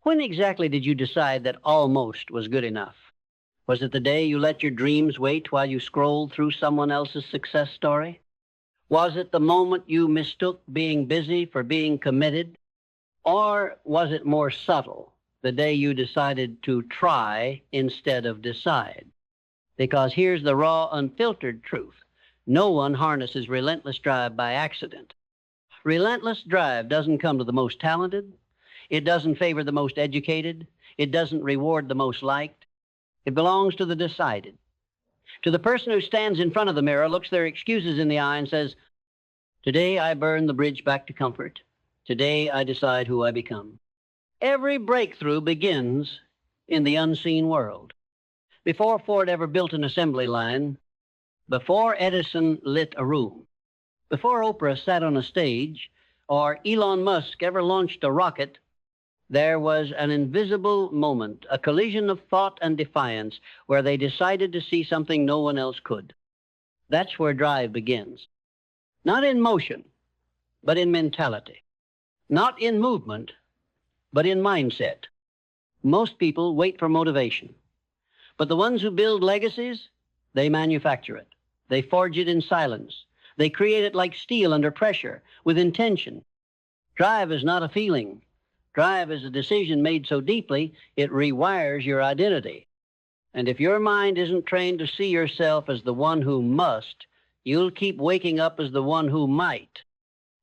When exactly did you decide that almost was good enough? Was it the day you let your dreams wait while you scrolled through someone else's success story? Was it the moment you mistook being busy for being committed? Or was it more subtle, the day you decided to try instead of decide? Because here's the raw, unfiltered truth. No one harnesses relentless drive by accident. Relentless drive doesn't come to the most talented. It doesn't favor the most educated. It doesn't reward the most liked. It belongs to the decided. To the person who stands in front of the mirror, looks their excuses in the eye, and says, "Today I burn the bridge back to comfort. Today I decide who I become." Every breakthrough begins in the unseen world. Before Ford ever built an assembly line, before Edison lit a room, before Oprah sat on a stage, or Elon Musk ever launched a rocket, there was an invisible moment, a collision of thought and defiance, where they decided to see something no one else could. That's where drive begins. Not in motion, but in mentality. Not in movement, but in mindset. Most people wait for motivation. But the ones who build legacies, they manufacture it. They forge it in silence. They create it like steel under pressure, with intention. Drive is not a feeling. Drive is a decision made so deeply, it rewires your identity. And if your mind isn't trained to see yourself as the one who must, you'll keep waking up as the one who might.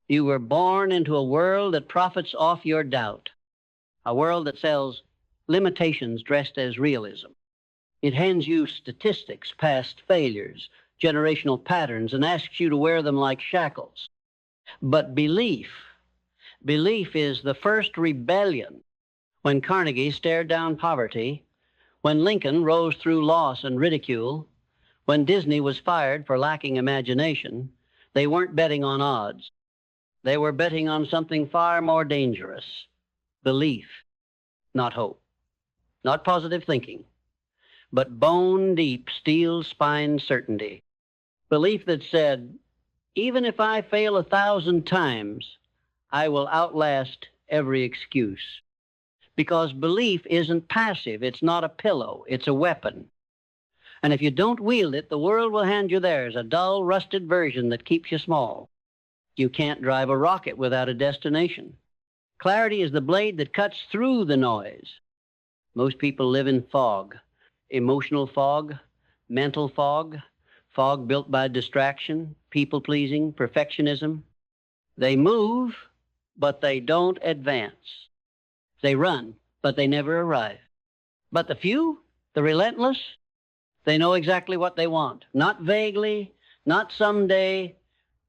You were born into a world that profits off your doubt, a world that sells limitations dressed as realism. It hands you statistics, past failures, generational patterns, and asks you to wear them like shackles. But belief is the first rebellion. When Carnegie stared down poverty, when Lincoln rose through loss and ridicule, when Disney was fired for lacking imagination, they weren't betting on odds. They were betting on something far more dangerous: belief, not hope, not positive thinking, but bone-deep, steel-spine certainty. Belief that said, even if I fail 1,000 times, I will outlast every excuse. Because belief isn't passive. It's not a pillow. It's a weapon. And if you don't wield it, the world will hand you theirs, a dull, rusted version that keeps you small. You can't drive a rocket without a destination. Clarity is the blade that cuts through the noise. Most people live in fog. Emotional fog, mental fog, fog built by distraction, people-pleasing, perfectionism. They move, but they don't advance. They run, but they never arrive. But the few, the relentless, they know exactly what they want. Not vaguely, not someday,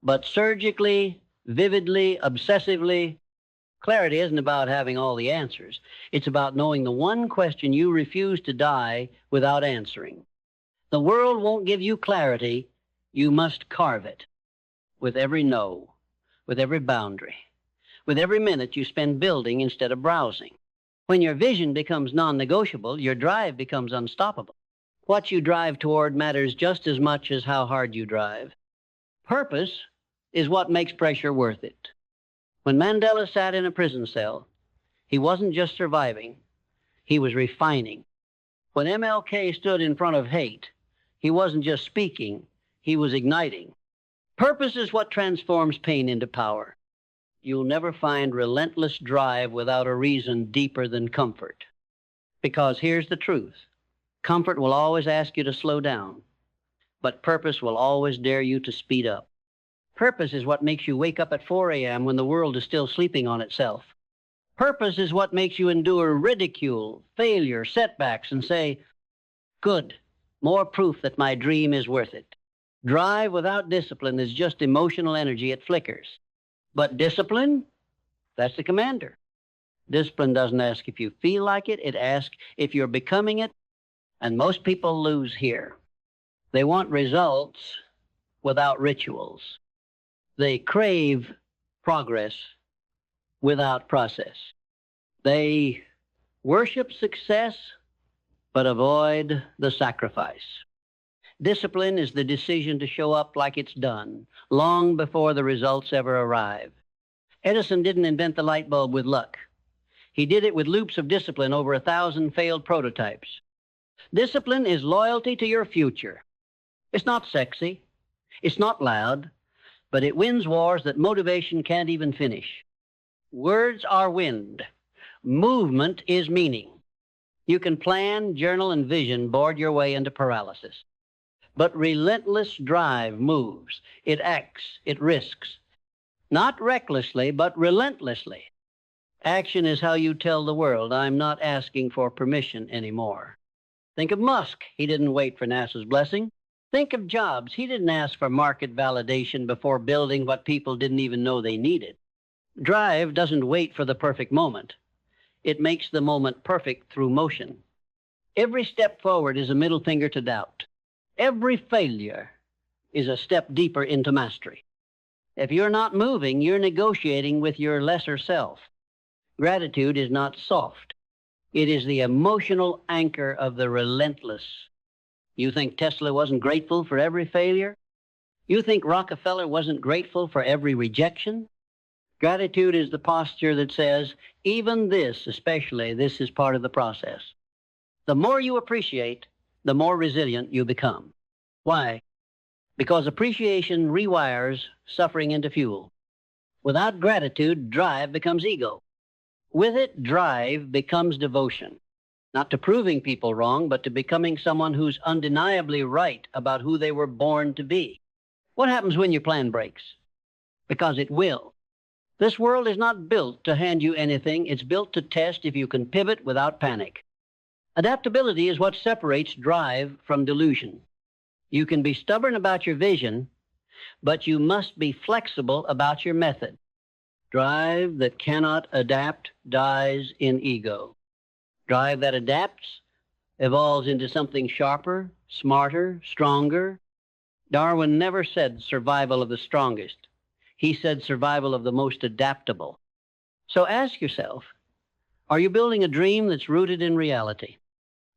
but surgically, vividly, obsessively. Clarity isn't about having all the answers. It's about knowing the one question you refuse to die without answering. The world won't give you clarity. You must carve it with every no, with every boundary, with every minute you spend building instead of browsing. When your vision becomes non-negotiable, your drive becomes unstoppable. What you drive toward matters just as much as how hard you drive. Purpose is what makes pressure worth it. When Mandela sat in a prison cell, he wasn't just surviving, he was refining. When MLK stood in front of hate, he wasn't just speaking, he was igniting. Purpose is what transforms pain into power. You'll never find relentless drive without a reason deeper than comfort. Because here's the truth. Comfort will always ask you to slow down, but purpose will always dare you to speed up. Purpose is what makes you wake up at 4 a.m. when the world is still sleeping on itself. Purpose is what makes you endure ridicule, failure, setbacks, and say, good, more proof that my dream is worth it. Drive without discipline is just emotional energy. It flickers. But discipline, that's the commander. Discipline doesn't ask if you feel like it. It asks if you're becoming it. And most people lose here. They want results without rituals. They crave progress without process. They worship success, but avoid the sacrifice. Discipline is the decision to show up like it's done, long before the results ever arrive. Edison didn't invent the light bulb with luck. He did it with loops of discipline over 1,000 failed prototypes. Discipline is loyalty to your future. It's not sexy. It's not loud, but it wins wars that motivation can't even finish. Words are wind. Movement is meaning. You can plan, journal, and vision board your way into paralysis. But relentless drive moves. It acts. It risks. Not recklessly, but relentlessly. Action is how you tell the world, I'm not asking for permission anymore. Think of Musk. He didn't wait for NASA's blessing. Think of Jobs. He didn't ask for market validation before building what people didn't even know they needed. Drive doesn't wait for the perfect moment. It makes the moment perfect through motion. Every step forward is a middle finger to doubt. Every failure is a step deeper into mastery. If you're not moving, you're negotiating with your lesser self. Gratitude is not soft. It is the emotional anchor of the relentless. You think Tesla wasn't grateful for every failure? You think Rockefeller wasn't grateful for every rejection? Gratitude is the posture that says, even this, especially, this is part of the process. The more you appreciate, the more resilient you become. Why? Because appreciation rewires suffering into fuel. Without gratitude, drive becomes ego. With it, drive becomes devotion. Not to proving people wrong, but to becoming someone who's undeniably right about who they were born to be. What happens when your plan breaks? Because it will. This world is not built to hand you anything. It's built to test if you can pivot without panic. Adaptability is what separates drive from delusion. You can be stubborn about your vision, but you must be flexible about your method. Drive that cannot adapt dies in ego. Drive that adapts evolves into something sharper, smarter, stronger. Darwin never said survival of the strongest. He said survival of the most adaptable. So ask yourself, are you building a dream that's rooted in reality?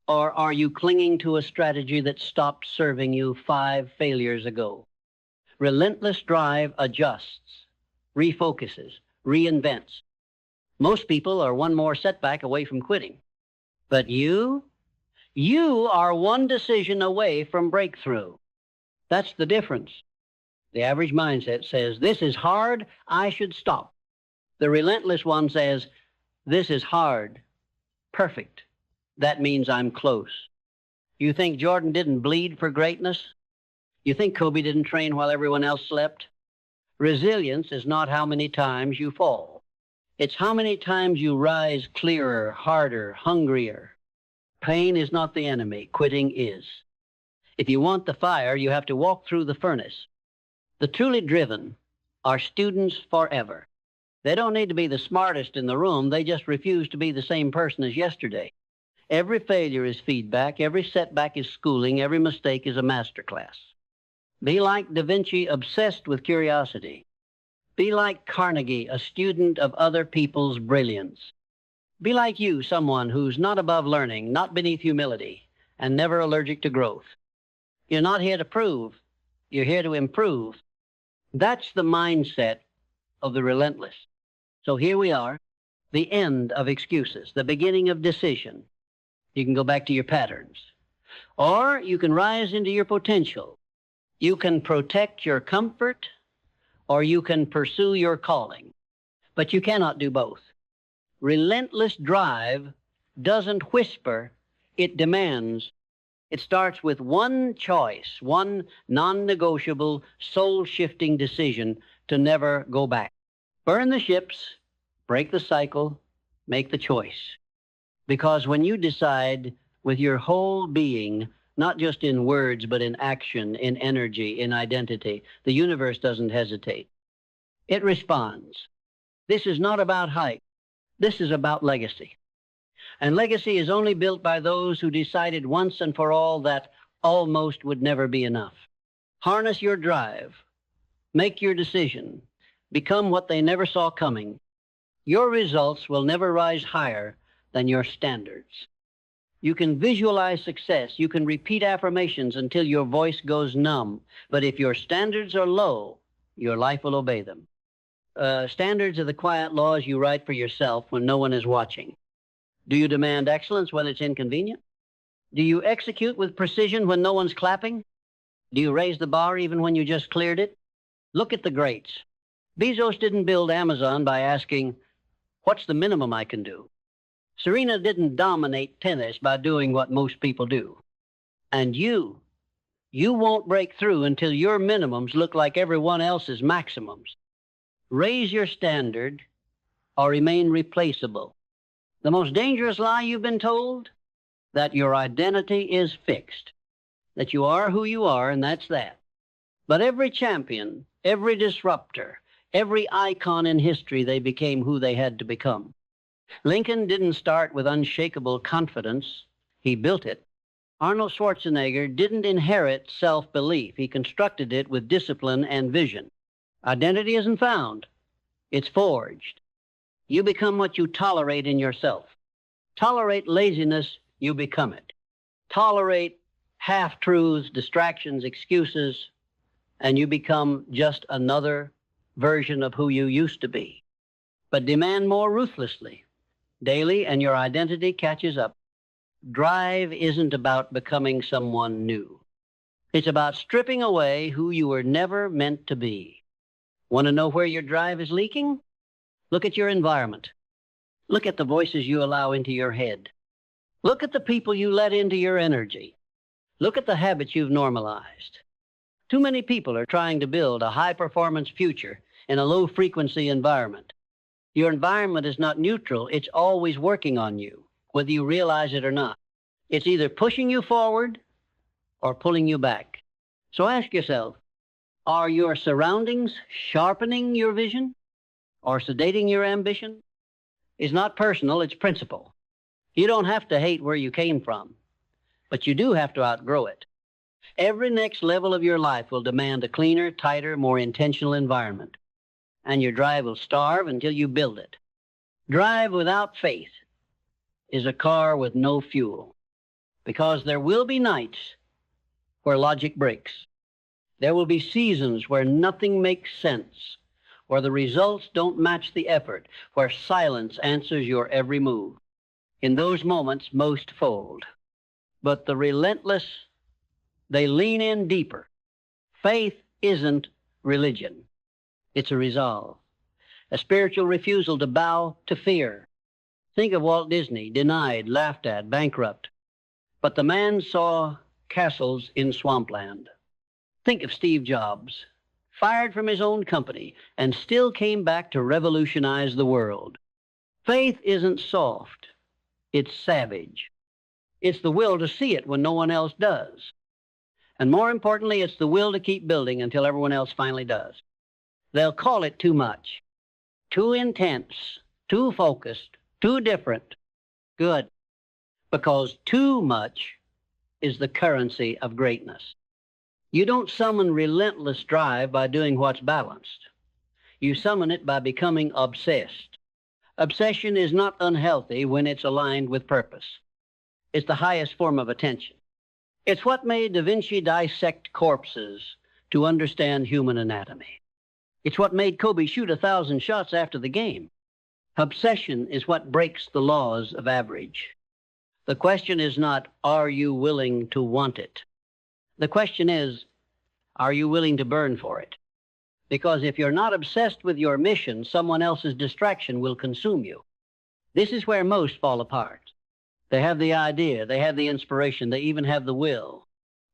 Or are you clinging to a strategy that stopped serving you 5 failures ago? Relentless drive adjusts, refocuses, reinvents. Most people are one more setback away from quitting. But you are one decision away from breakthrough. That's the difference. The average mindset says, this is hard, I should stop. The relentless one says, this is hard, perfect. That means I'm close. You think Jordan didn't bleed for greatness? You think Kobe didn't train while everyone else slept? Resilience is not how many times you fall. It's how many times you rise clearer, harder, hungrier. Pain is not the enemy. Quitting is. If you want the fire, you have to walk through the furnace. The truly driven are students forever. They don't need to be the smartest in the room. They just refuse to be the same person as yesterday. Every failure is feedback. Every setback is schooling. Every mistake is a masterclass. Be like Da Vinci, obsessed with curiosity. Be like Carnegie, a student of other people's brilliance. Be like you, someone who's not above learning, not beneath humility, and never allergic to growth. You're not here to prove. You're here to improve. That's the mindset of the relentless. So here we are, the end of excuses, the beginning of decision. You can go back to your patterns. Or you can rise into your potential. You can protect your comfort, or you can pursue your calling. But you cannot do both. Relentless drive doesn't whisper, it demands. It starts with one choice, one non-negotiable, soul-shifting decision to never go back. Burn the ships, break the cycle, make the choice. Because when you decide with your whole being, not just in words, but in action, in energy, in identity, the universe doesn't hesitate. It responds. This is not about hype. This is about legacy. And legacy is only built by those who decided once and for all that almost would never be enough. Harness your drive. Make your decision. Become what they never saw coming. Your results will never rise higher than your standards. You can visualize success. You can repeat affirmations until your voice goes numb. But if your standards are low, your life will obey them. Standards are the quiet laws you write for yourself when no one is watching. Do you demand excellence when it's inconvenient? Do you execute with precision when no one's clapping? Do you raise the bar even when you just cleared it? Look at the greats. Bezos didn't build Amazon by asking, what's the minimum I can do? Serena didn't dominate tennis by doing what most people do. And you won't break through until your minimums look like everyone else's maximums. Raise your standard or remain replaceable. The most dangerous lie you've been told? That your identity is fixed. That you are who you are, and that's that. But every champion, every disruptor, every icon in history, they became who they had to become. Lincoln didn't start with unshakable confidence. He built it. Arnold Schwarzenegger didn't inherit self-belief. He constructed it with discipline and vision. Identity isn't found. It's forged. You become what you tolerate in yourself. Tolerate laziness, you become it. Tolerate half-truths, distractions, excuses, and you become just another version of who you used to be. But demand more ruthlessly, daily, and your identity catches up. Drive isn't about becoming someone new. It's about stripping away who you were never meant to be. Want to know where your drive is leaking? Look at your environment. Look at the voices you allow into your head. Look at the people you let into your energy. Look at the habits you've normalized. Too many people are trying to build a high-performance future in a low-frequency environment. Your environment is not neutral. It's always working on you, whether you realize it or not. It's either pushing you forward or pulling you back. So ask yourself, are your surroundings sharpening your vision or sedating your ambition? It's not personal, it's principle. You don't have to hate where you came from, but you do have to outgrow it. Every next level of your life will demand a cleaner, tighter, more intentional environment, and your drive will starve until you build it. Drive without faith is a car with no fuel, because there will be nights where logic breaks. There will be seasons where nothing makes sense, where the results don't match the effort, where silence answers your every move. In those moments, most fold. But the relentless, they lean in deeper. Faith isn't religion. It's a resolve, a spiritual refusal to bow to fear. Think of Walt Disney, denied, laughed at, bankrupt. But the man saw castles in swampland. Think of Steve Jobs, fired from his own company, and still came back to revolutionize the world. Faith isn't soft. It's savage. It's the will to see it when no one else does. And more importantly, it's the will to keep building until everyone else finally does. They'll call it too much, too intense, too focused, too different. Good. Because too much is the currency of greatness. You don't summon relentless drive by doing what's balanced. You summon it by becoming obsessed. Obsession is not unhealthy when it's aligned with purpose. It's the highest form of attention. It's what made Da Vinci dissect corpses to understand human anatomy. It's what made Kobe shoot 1,000 shots after the game. Obsession is what breaks the laws of average. The question is not, are you willing to want it? The question is, are you willing to burn for it? Because if you're not obsessed with your mission, someone else's distraction will consume you. This is where most fall apart. They have the idea, they have the inspiration, they even have the will,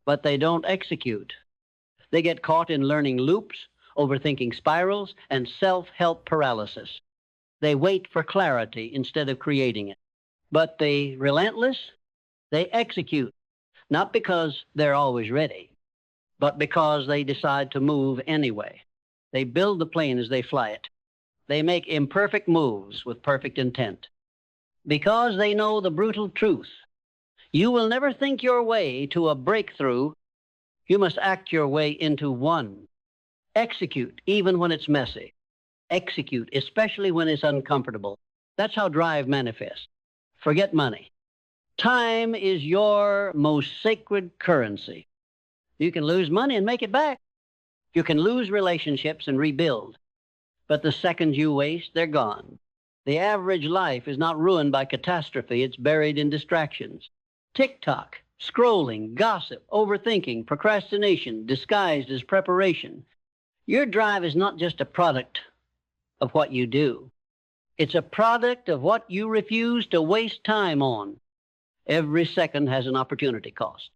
but they don't execute. They get caught in learning loops, overthinking spirals, and self-help paralysis. They wait for clarity instead of creating it. But the relentless, they execute, not because they're always ready, but because they decide to move anyway. They build the plane as they fly it. They make imperfect moves with perfect intent. Because they know the brutal truth. You will never think your way to a breakthrough. You must act your way into one. Execute, even when it's messy. Execute, especially when it's uncomfortable. That's how drive manifests. Forget money. Time is your most sacred currency. You can lose money and make it back. You can lose relationships and rebuild. But the seconds you waste, they're gone. The average life is not ruined by catastrophe. It's buried in distractions. TikTok, scrolling, gossip, overthinking, procrastination, disguised as preparation. Your drive is not just a product of what you do. It's a product of what you refuse to waste time on. Every second has an opportunity cost.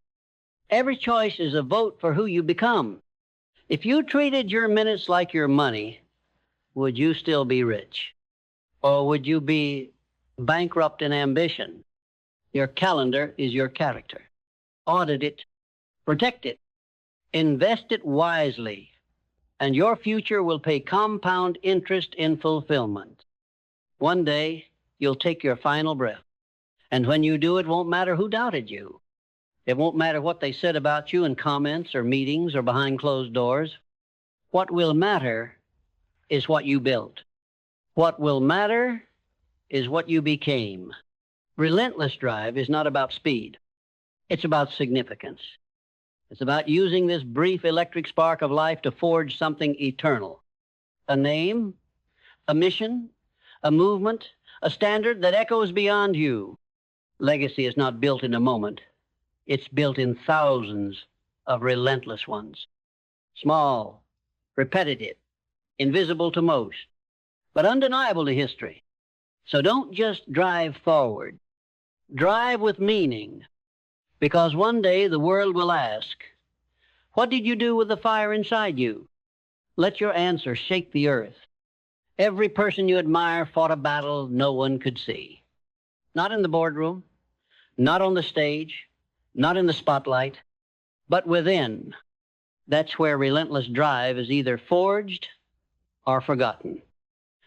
Every choice is a vote for who you become. If you treated your minutes like your money, would you still be rich? Or would you be bankrupt in ambition? Your calendar is your character. Audit it, protect it, invest it wisely, and your future will pay compound interest in fulfillment. One day, you'll take your final breath. And when you do, it won't matter who doubted you. It won't matter what they said about you in comments or meetings or behind closed doors. What will matter is what you built. What will matter is what you became. Relentless drive is not about speed. It's about significance. It's about using this brief electric spark of life to forge something eternal. A name, a mission, a movement, a standard that echoes beyond you. Legacy is not built in a moment. It's built in thousands of relentless ones. Small, repetitive, invisible to most, but undeniable to history. So don't just drive forward. Drive with meaning, because one day the world will ask, what did you do with the fire inside you? Let your answer shake the earth. Every person you admire fought a battle no one could see. Not in the boardroom, not on the stage, not in the spotlight, but within. That's where relentless drive is either forged or forgotten,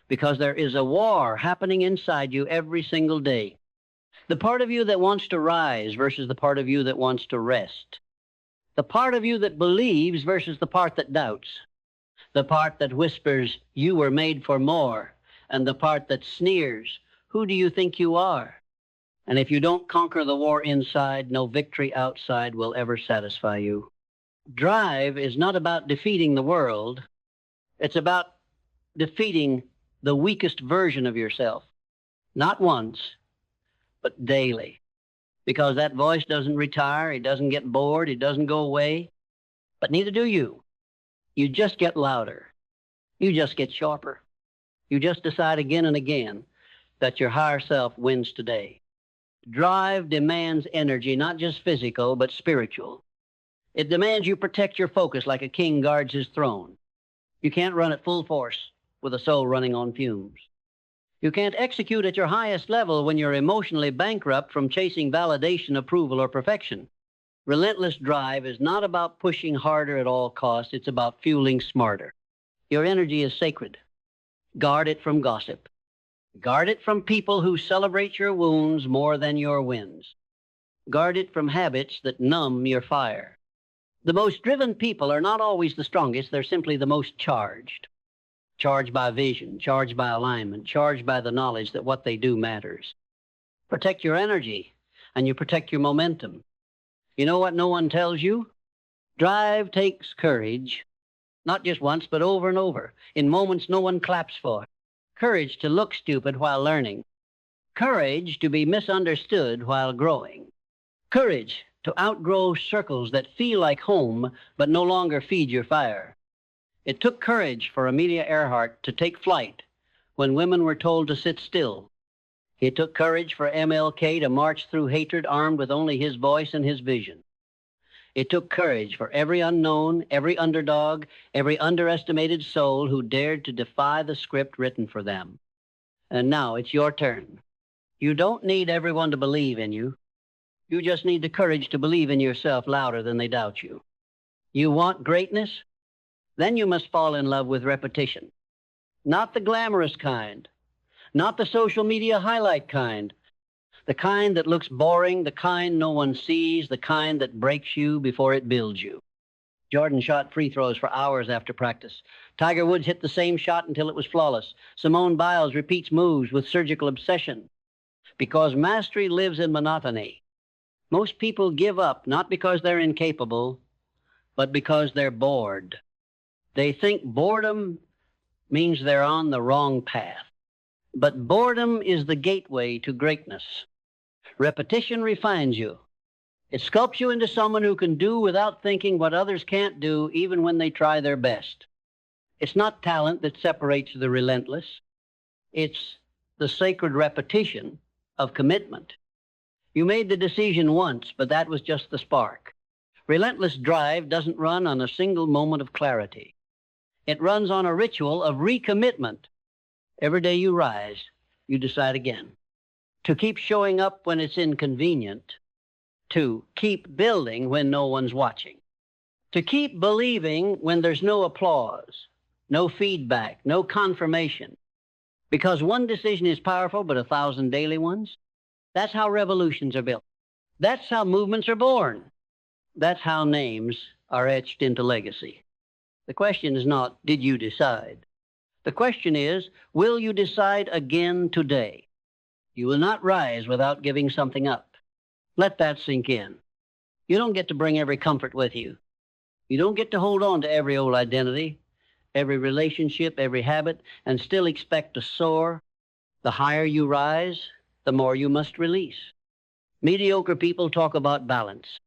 because there is a war happening inside you every single day. The part of you that wants to rise versus the part of you that wants to rest. The part of you that believes versus the part that doubts. The part that whispers, you were made for more, and the part that sneers, who do you think you are? And if you don't conquer the war inside, no victory outside will ever satisfy you. Drive is not about defeating the world. It's about defeating the weakest version of yourself. Not once, but daily. Because that voice doesn't retire, it doesn't get bored, it doesn't go away. But neither do you. You just get louder. You just get sharper. You just decide again and again that your higher self wins today. Drive demands energy, not just physical, but spiritual. It demands you protect your focus like a king guards his throne. You can't run at full force with a soul running on fumes. You can't execute at your highest level when you're emotionally bankrupt from chasing validation, approval, or perfection. Relentless drive is not about pushing harder at all costs. It's about fueling smarter. Your energy is sacred. Guard it from gossip. Guard it from people who celebrate your wounds more than your wins. Guard it from habits that numb your fire. The most driven people are not always the strongest. They're simply the most charged. Charged by vision, charged by alignment, charged by the knowledge that what they do matters. Protect your energy, and you protect your momentum. You know what no one tells you? Drive takes courage, not just once, but over and over, in moments no one claps for. Courage to look stupid while learning. Courage to be misunderstood while growing. Courage to outgrow circles that feel like home, but no longer feed your fire. It took courage for Amelia Earhart to take flight when women were told to sit still. It took courage for MLK to march through hatred armed with only his voice and his vision. It took courage for every unknown, every underdog, every underestimated soul who dared to defy the script written for them. And now it's your turn. You don't need everyone to believe in you. You just need the courage to believe in yourself louder than they doubt you. You want greatness? Then you must fall in love with repetition. Not the glamorous kind, not the social media highlight kind, the kind that looks boring, the kind no one sees, the kind that breaks you before it builds you. Jordan shot free throws for hours after practice. Tiger Woods hit the same shot until it was flawless. Simone Biles repeats moves with surgical obsession. Because mastery lives in monotony. Most people give up not because they're incapable, but because they're bored. They think boredom means they're on the wrong path. But boredom is the gateway to greatness. Repetition refines you. It sculpts you into someone who can do without thinking what others can't do, even when they try their best. It's not talent that separates the relentless. It's the sacred repetition of commitment. You made the decision once, but that was just the spark. Relentless drive doesn't run on a single moment of clarity. It runs on a ritual of recommitment. Every day you rise, you decide again to keep showing up when it's inconvenient, to keep building when no one's watching, to keep believing when there's no applause, no feedback, no confirmation. Because one decision is powerful, but 1,000 daily ones. That's how revolutions are built. That's how movements are born. That's how names are etched into legacy. The question is not, did you decide? The question is, will you decide again today? You will not rise without giving something up. Let that sink in. You don't get to bring every comfort with you. You don't get to hold on to every old identity, every relationship, every habit, and still expect to soar. The higher you rise, the more you must release. Mediocre people talk about balance.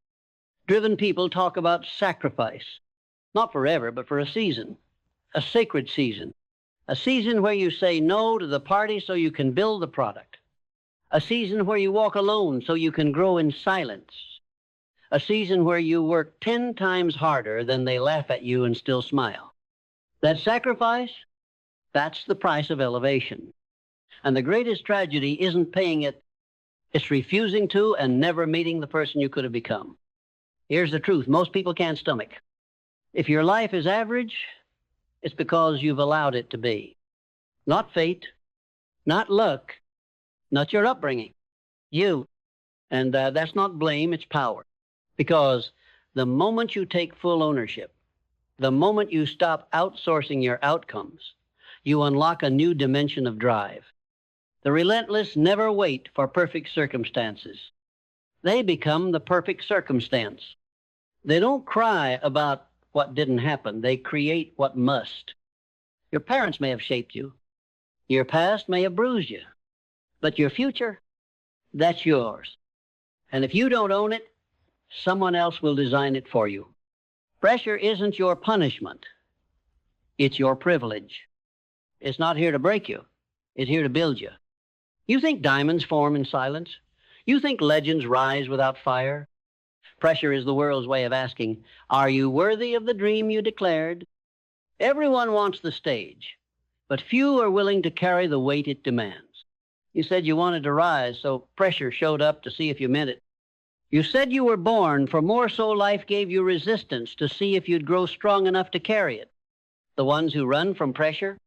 Driven people talk about sacrifice. Not forever, but for a season, a sacred season. A season where you say no to the party so you can build the product. A season where you walk alone so you can grow in silence. A season where you work 10 times harder than they laugh at you and still smile. That sacrifice, that's the price of elevation. And the greatest tragedy isn't paying it, it's refusing to and never meeting the person you could have become. Here's the truth, most people can't stomach. If your life is average, it's because you've allowed it to be. Not fate, not luck, not your upbringing. You. And that's not blame, it's power. Because the moment you take full ownership, the moment you stop outsourcing your outcomes, you unlock a new dimension of drive. The relentless never wait for perfect circumstances. They become the perfect circumstance. They don't cry about what didn't happen. They create what must. Your parents may have shaped you. Your past may have bruised you. But your future, that's yours. And if you don't own it, someone else will design it for you. Pressure isn't your punishment. It's your privilege. It's not here to break you. It's here to build you. You think diamonds form in silence? You think legends rise without fire? Pressure is the world's way of asking, are you worthy of the dream you declared? Everyone wants the stage, but few are willing to carry the weight it demands. You said you wanted to rise, so pressure showed up to see if you meant it. You said you were born, for more so life gave you resistance to see if you'd grow strong enough to carry it. The ones who run from pressure,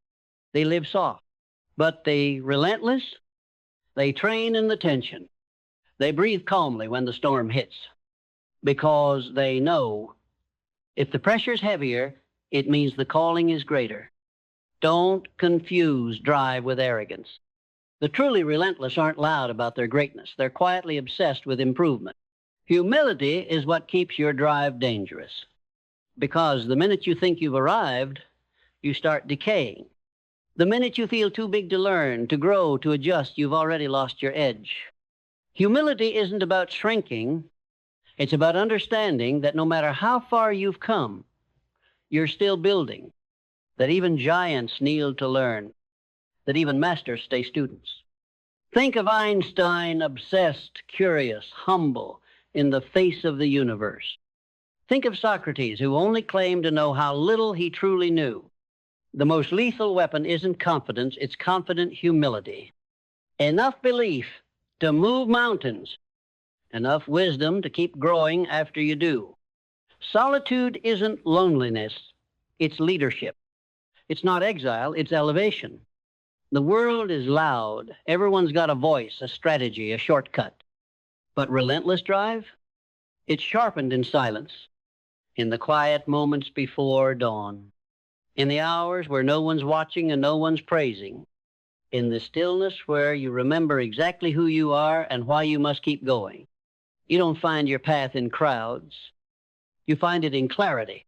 they live soft. But the relentless, they train in the tension. They breathe calmly when the storm hits, because they know if the pressure's heavier, it means the calling is greater. Don't confuse drive with arrogance. The truly relentless aren't loud about their greatness. They're quietly obsessed with improvement. Humility is what keeps your drive dangerous, because the minute you think you've arrived, you start decaying. The minute you feel too big to learn, to grow, to adjust, you've already lost your edge. Humility isn't about shrinking. It's about understanding that no matter how far you've come, you're still building, that even giants kneel to learn, that even masters stay students. Think of Einstein, obsessed, curious, humble, in the face of the universe. Think of Socrates, who only claimed to know how little he truly knew. The most lethal weapon isn't confidence, it's confident humility. Enough belief to move mountains, enough wisdom to keep growing after you do. Solitude isn't loneliness, it's leadership. It's not exile, it's elevation. The world is loud. Everyone's got a voice, a strategy, a shortcut. But relentless drive? It's sharpened in silence, in the quiet moments before dawn, in the hours where no one's watching and no one's praising, in the stillness where you remember exactly who you are and why you must keep going. You don't find your path in crowds. You find it in clarity.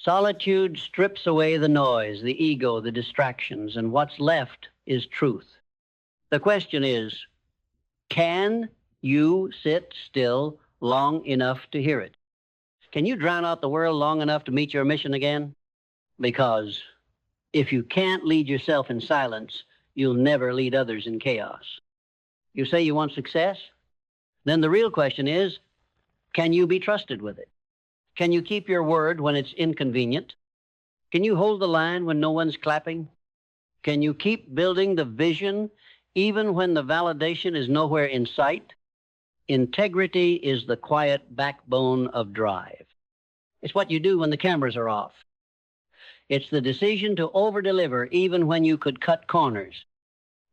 Solitude strips away the noise, the ego, the distractions, and what's left is truth. The question is, can you sit still long enough to hear it? Can you drown out the world long enough to meet your mission again? Because if you can't lead yourself in silence, you'll never lead others in chaos. You say you want success? Then the real question is, can you be trusted with it? Can you keep your word when it's inconvenient? Can you hold the line when no one's clapping? Can you keep building the vision even when the validation is nowhere in sight? Integrity is the quiet backbone of drive. It's what you do when the cameras are off. It's the decision to over-deliver even when you could cut corners.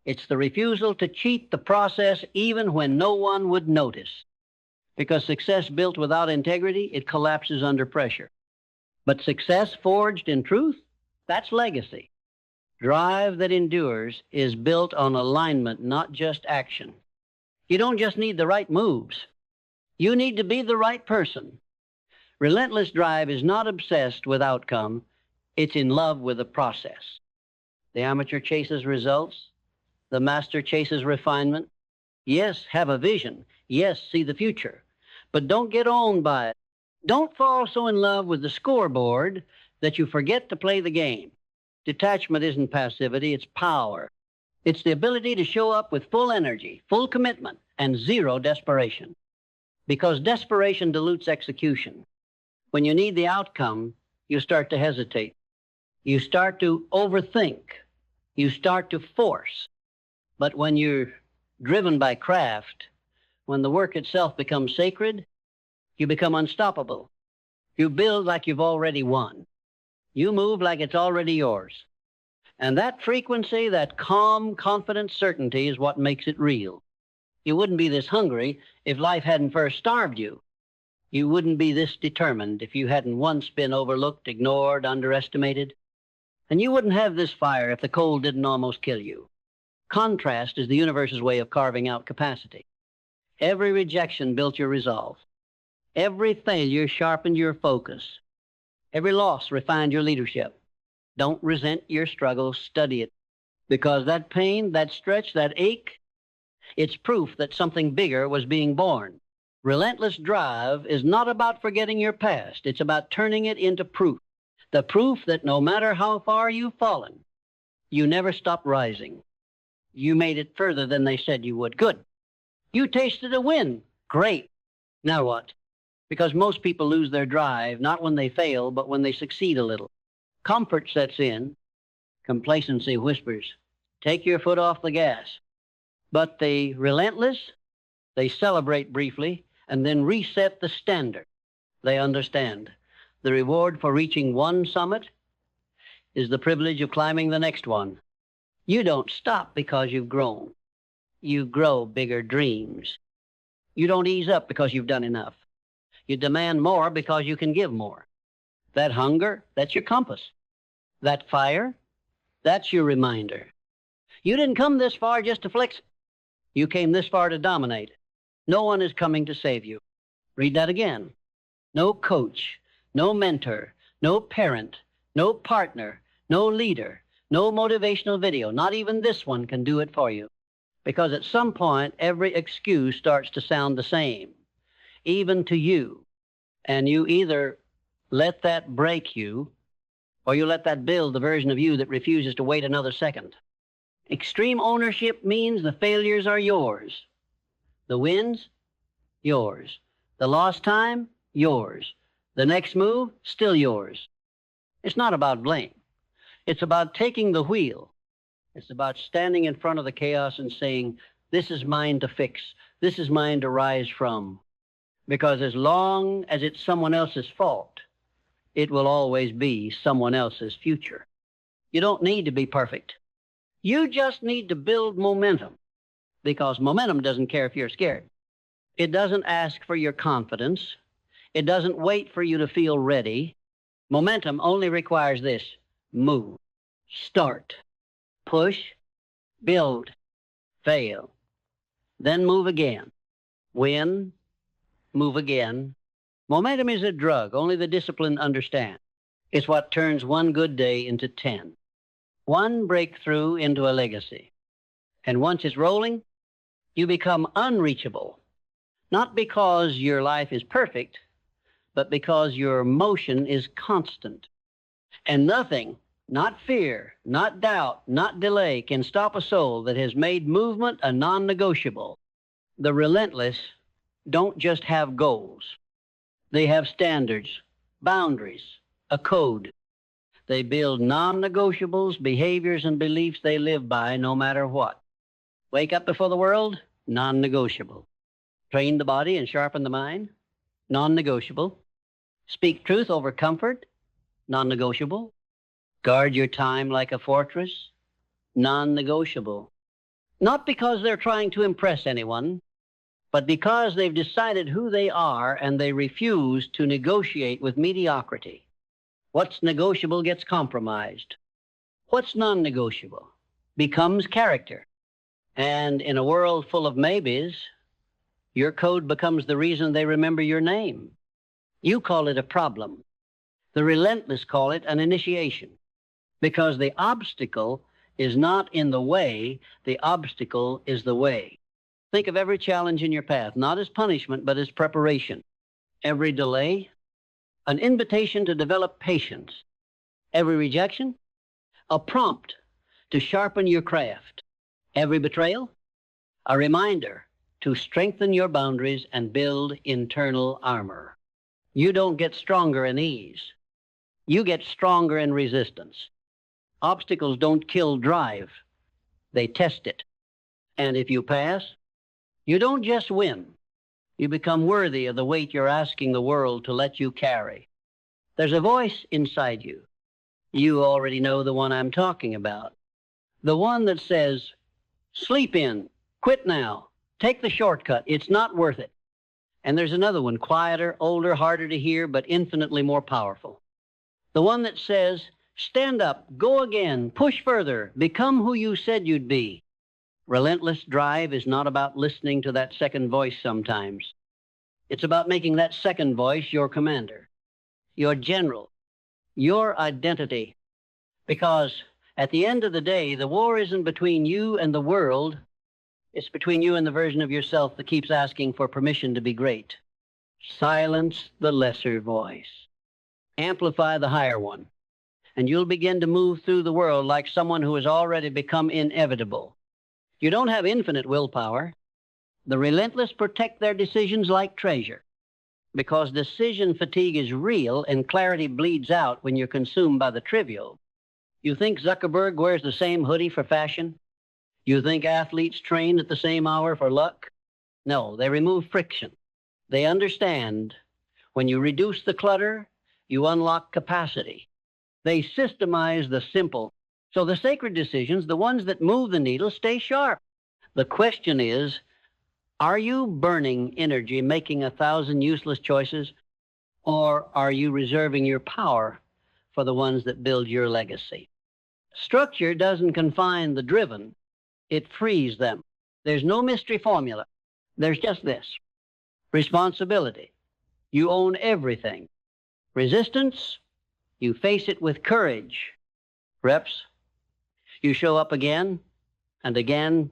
It's the refusal to cheat the process even when no one would notice. Because success built without integrity, it collapses under pressure. But success forged in truth, that's legacy. Drive that endures is built on alignment, not just action. You don't just need the right moves. You need to be the right person. Relentless drive is not obsessed with outcome. It's in love with the process. The amateur chases results. The master chases refinement. Yes, have a vision. Yes, see the future. But don't get owned by it. Don't fall so in love with the scoreboard that you forget to play the game. Detachment isn't passivity, it's power. It's the ability to show up with full energy, full commitment, and zero desperation. Because desperation dilutes execution. When you need the outcome, you start to hesitate. You start to overthink. You start to force. But when you're driven by craft, when the work itself becomes sacred, you become unstoppable. You build like you've already won. You move like it's already yours. And that frequency, that calm, confident certainty is what makes it real. You wouldn't be this hungry if life hadn't first starved you. You wouldn't be this determined if you hadn't once been overlooked, ignored, underestimated. And you wouldn't have this fire if the cold didn't almost kill you. Contrast is the universe's way of carving out capacity. Every rejection built your resolve. Every failure sharpened your focus. Every loss refined your leadership. Don't resent your struggle, study it. Because that pain, that stretch, that ache, it's proof that something bigger was being born. Relentless drive is not about forgetting your past. It's about turning it into proof. The proof that no matter how far you've fallen, you never stopped rising. You made it further than they said you would. Good. You tasted a win. Great. Now what? Because most people lose their drive, not when they fail, but when they succeed a little. Comfort sets in. Complacency whispers, take your foot off the gas. But the relentless, they celebrate briefly and then reset the standard. They understand. The reward for reaching one summit is the privilege of climbing the next one. You don't stop because you've grown. You grow bigger dreams. You don't ease up because you've done enough. You demand more because you can give more. That hunger, that's your compass. That fire, that's your reminder. You didn't come this far just to flex. You came this far to dominate. No one is coming to save you. Read that again. No coach, no mentor, no parent, no partner, no leader, no motivational video, not even this one can do it for you. Because at some point, every excuse starts to sound the same, even to you. And you either let that break you, or you let that build the version of you that refuses to wait another second. Extreme ownership means the failures are yours. The wins, yours. The lost time, yours. The next move, still yours. It's not about blame. It's about taking the wheel. It's about standing in front of the chaos and saying, this is mine to fix. This is mine to rise from. Because as long as it's someone else's fault, it will always be someone else's future. You don't need to be perfect. You just need to build momentum. Because momentum doesn't care if you're scared. It doesn't ask for your confidence. It doesn't wait for you to feel ready. Momentum only requires this: move, start, push, build, fail, then move again, win, move again. Momentum is a drug only the disciplined understand. It's what turns one good day into 10, one breakthrough into a legacy. And once it's rolling, you become unreachable, not because your life is perfect, but because your motion is constant. And nothing, not fear, not doubt, not delay, can stop a soul that has made movement a non-negotiable. The relentless don't just have goals. They have standards, boundaries, a code. They build non-negotiables, behaviors, and beliefs they live by no matter what. Wake up before the world, non-negotiable. Train the body and sharpen the mind, non-negotiable. Speak truth over comfort, non-negotiable. Guard your time like a fortress, non-negotiable. Not because they're trying to impress anyone, but because they've decided who they are and they refuse to negotiate with mediocrity. What's negotiable gets compromised. What's non-negotiable becomes character. And in a world full of maybes, your code becomes the reason they remember your name. You call it a problem. The relentless call it an initiation, because the obstacle is not in the way, the obstacle is the way. Think of every challenge in your path, not as punishment, but as preparation. Every delay, an invitation to develop patience. Every rejection, a prompt to sharpen your craft. Every betrayal, a reminder to strengthen your boundaries and build internal armor. You don't get stronger in ease. You get stronger in resistance. Obstacles don't kill drive. They test it. And if you pass, you don't just win. You become worthy of the weight you're asking the world to let you carry. There's a voice inside you. You already know the one I'm talking about. The one that says, sleep in, quit now, take the shortcut, it's not worth it. And there's another one, quieter, older, harder to hear, but infinitely more powerful. The one that says, stand up, go again, push further, become who you said you'd be. Relentless drive is not about listening to that second voice sometimes. It's about making that second voice your commander, your general, your identity. Because at the end of the day, the war isn't between you and the world. It's between you and the version of yourself that keeps asking for permission to be great. Silence the lesser voice. Amplify the higher one. And you'll begin to move through the world like someone who has already become inevitable. You don't have infinite willpower. The relentless protect their decisions like treasure, because decision fatigue is real and clarity bleeds out when you're consumed by the trivial. You think Zuckerberg wears the same hoodie for fashion? You think athletes train at the same hour for luck? No, they remove friction. They understand when you reduce the clutter, you unlock capacity. They systemize the simple. So the sacred decisions, the ones that move the needle, stay sharp. The question is, are you burning energy making 1,000 useless choices, or are you reserving your power for the ones that build your legacy? Structure doesn't confine the driven. It frees them. There's no mystery formula. There's just this. Responsibility. You own everything. Resistance. You face it with courage. Reps. You show up again and again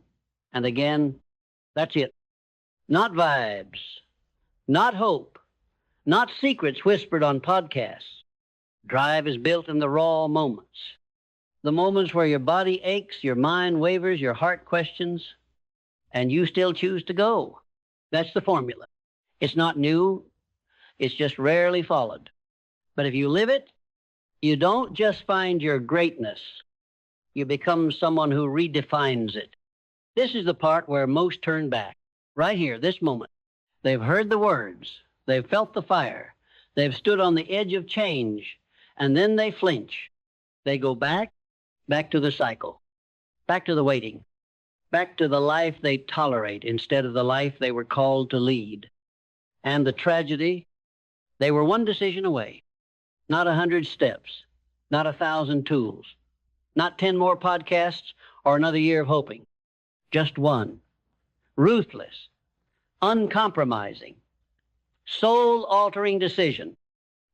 and again. That's it. Not vibes. Not hope. Not secrets whispered on podcasts. Drive is built in the raw moments. The moments where your body aches, your mind wavers, your heart questions, and you still choose to go. That's the formula. It's not new. It's just rarely followed. But if you live it, you don't just find your greatness. You become someone who redefines it. This is the part where most turn back. Right here, this moment. They've heard the words. They've felt the fire. They've stood on the edge of change. And then they flinch. They go back to the cycle, back to the waiting, back to the life they tolerate instead of the life they were called to lead. And the tragedy, they were one decision away. Not 100 steps, not 1,000 tools, not 10 more podcasts or another year of hoping. Just one. Ruthless, uncompromising, soul-altering decision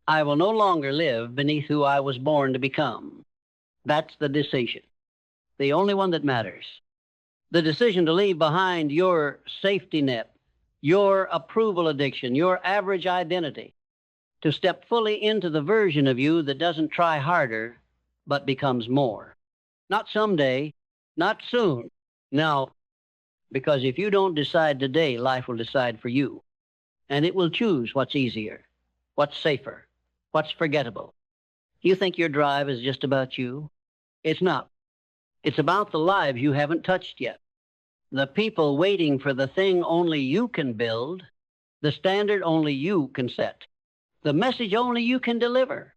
I will no longer live beneath who I was born to become. That's the decision, the only one that matters. The decision to leave behind your safety net, your approval addiction, your average identity, to step fully into the version of you that doesn't try harder, but becomes more. Not someday, not soon. No, because if you don't decide today, life will decide for you. And it will choose what's easier, what's safer, what's forgettable. You think your drive is just about you? It's not. It's about the lives you haven't touched yet. The people waiting for the thing only you can build, the standard only you can set, the message only you can deliver.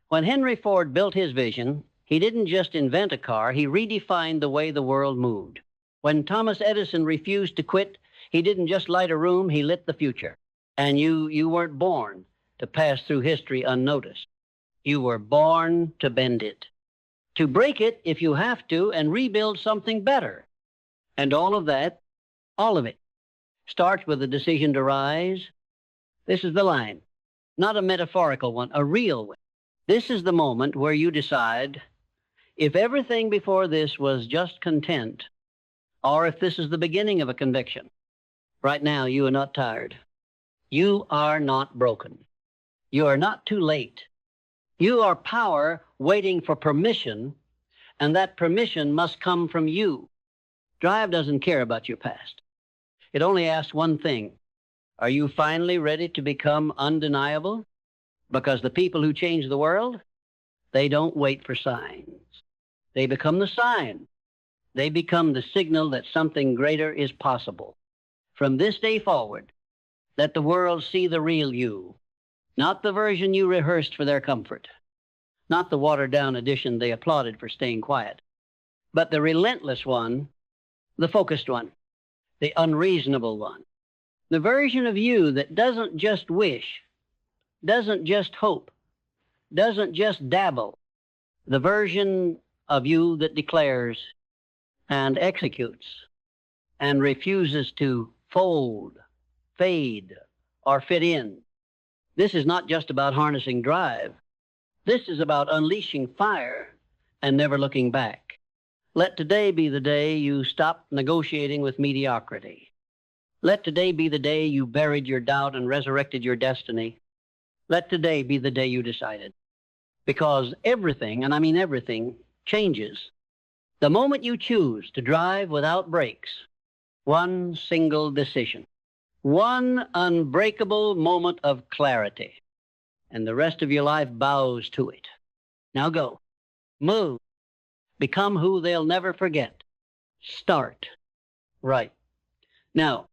When Henry Ford built his vision, he didn't just invent a car, he redefined the way the world moved. When Thomas Edison refused to quit, he didn't just light a room, he lit the future. And you weren't born to pass through history unnoticed. You were born to bend it, to break it if you have to, and rebuild something better. And all of it, starts with the decision to rise. This is the line, not a metaphorical one, a real one. This is the moment where you decide if everything before this was just content, or if this is the beginning of a conviction. Right now, you are not tired. You are not broken. You are not too late. You are power waiting for permission, and that permission must come from you. Drive doesn't care about your past. It only asks one thing. Are you finally ready to become undeniable? Because the people who change the world, they don't wait for signs. They become the sign. They become the signal that something greater is possible. From this day forward, let the world see the real you, not the version you rehearsed for their comfort, not the watered-down edition they applauded for staying quiet, but the relentless one, the focused one, the unreasonable one, the version of you that doesn't just wish, doesn't just hope, doesn't just dabble, the version of you that declares and executes and refuses to fold, fade, or fit in. This is not just about harnessing drive. This is about unleashing fire and never looking back. Let today be the day you stop negotiating with mediocrity. Let today be the day you buried your doubt and resurrected your destiny. Let today be the day you decided. Because everything, and I mean everything, changes the moment you choose to drive without brakes. One single decision. One unbreakable moment of clarity. And the rest of your life bows to it. Now go. Move. Become who they'll never forget. Start. Right. Now,